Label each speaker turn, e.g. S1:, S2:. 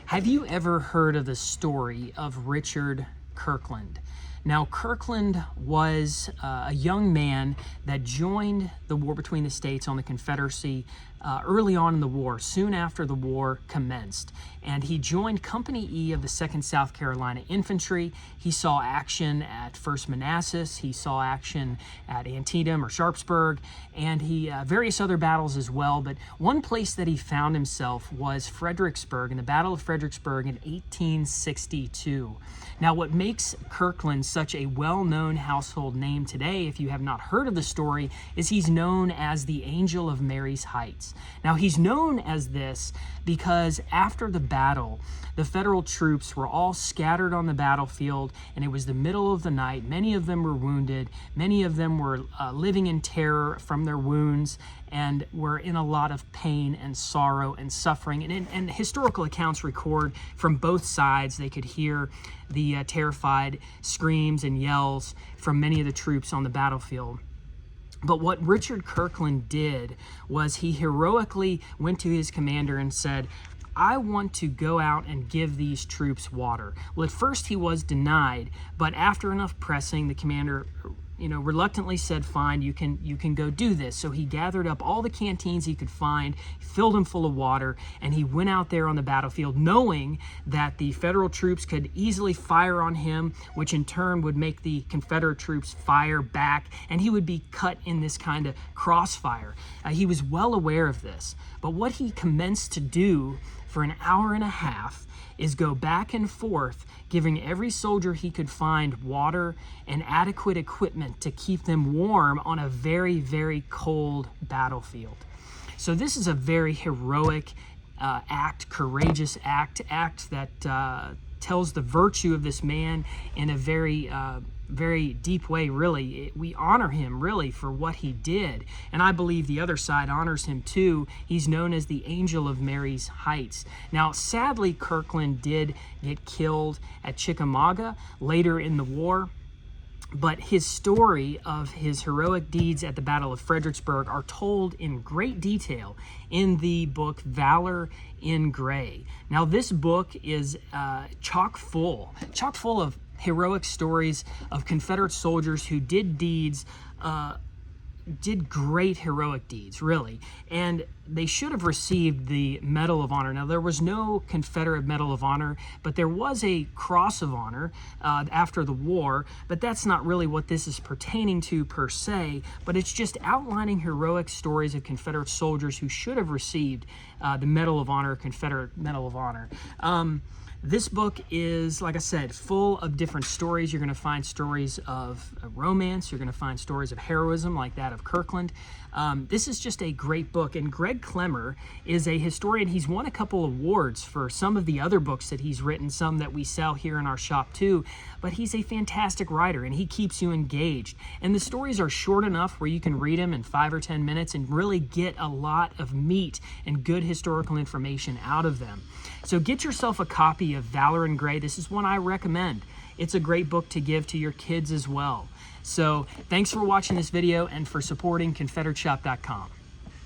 S1: Have you ever heard of the story of Richard Kirkland? Now, Kirkland was a young man that joined the war between the states on the Confederacy early on in the war, soon after the war commenced. And he joined Company E of the 2nd South Carolina Infantry. He saw action at 1st Manassas. He saw action at Antietam or Sharpsburg, and various other battles as well. But one place that he found himself was Fredericksburg, in the Battle of Fredericksburg in 1862. Now, what makes Kirkland such a well-known household name today, if you have not heard of the story, is he's known as the Angel of Mary's Heights. Now, he's known as this because after the battle, the Federal troops were all scattered on the battlefield, and it was the middle of the night. Many of them were wounded. Many of them were living in terror from their wounds and were in a lot of pain and sorrow and suffering. And historical accounts record from both sides. They could hear the terrified screams and yells from many of the troops on the battlefield. But what Richard Kirkland did was he heroically went to his commander and said, I want to go out and give these troops water. Well, at first he was denied, but after enough pressing, the commander reluctantly said, fine, you can go do this. So he gathered up all the canteens he could find, filled them full of water, and he went out there on the battlefield knowing that the Federal troops could easily fire on him, which in turn would make the Confederate troops fire back, and he would be cut in this kind of crossfire. He was well aware of this, but what he commenced to do for an hour and a half is go back and forth, giving every soldier he could find water and adequate equipment to keep them warm on a very, very cold battlefield. So this is a very heroic act, courageous act that tells the virtue of this man in a very deep way, really. We honor him, really, for what he did. And I believe the other side honors him, too. He's known as the Angel of Mary's Heights. Now, sadly, Kirkland did get killed at Chickamauga later in the war. But his story of his heroic deeds at the Battle of Fredericksburg are told in great detail in the book Valor in Gray. Now, this book is chock full of heroic stories of Confederate soldiers who did great heroic deeds, really. And they should have received the Medal of Honor. Now, there was no Confederate Medal of Honor, but there was a Cross of Honor after the war, but that's not really what this is pertaining to per se, but it's just outlining heroic stories of Confederate soldiers who should have received the Medal of Honor, Confederate Medal of Honor. This book is, like I said, full of different stories. You're going to find stories of romance. You're going to find stories of heroism like that of Kirkland. This is just a great book. And Greg Clemmer is a historian. He's won a couple awards for some of the other books that he's written, some that we sell here in our shop too. But he's a fantastic writer, and he keeps you engaged. And the stories are short enough where you can read them in 5 or 10 minutes and really get a lot of meat and good historical information out of them. So get yourself a copy of Valor in Gray. This is one I recommend. It's a great book to give to your kids as well. So thanks for watching this video and for supporting ConfederateShop.com.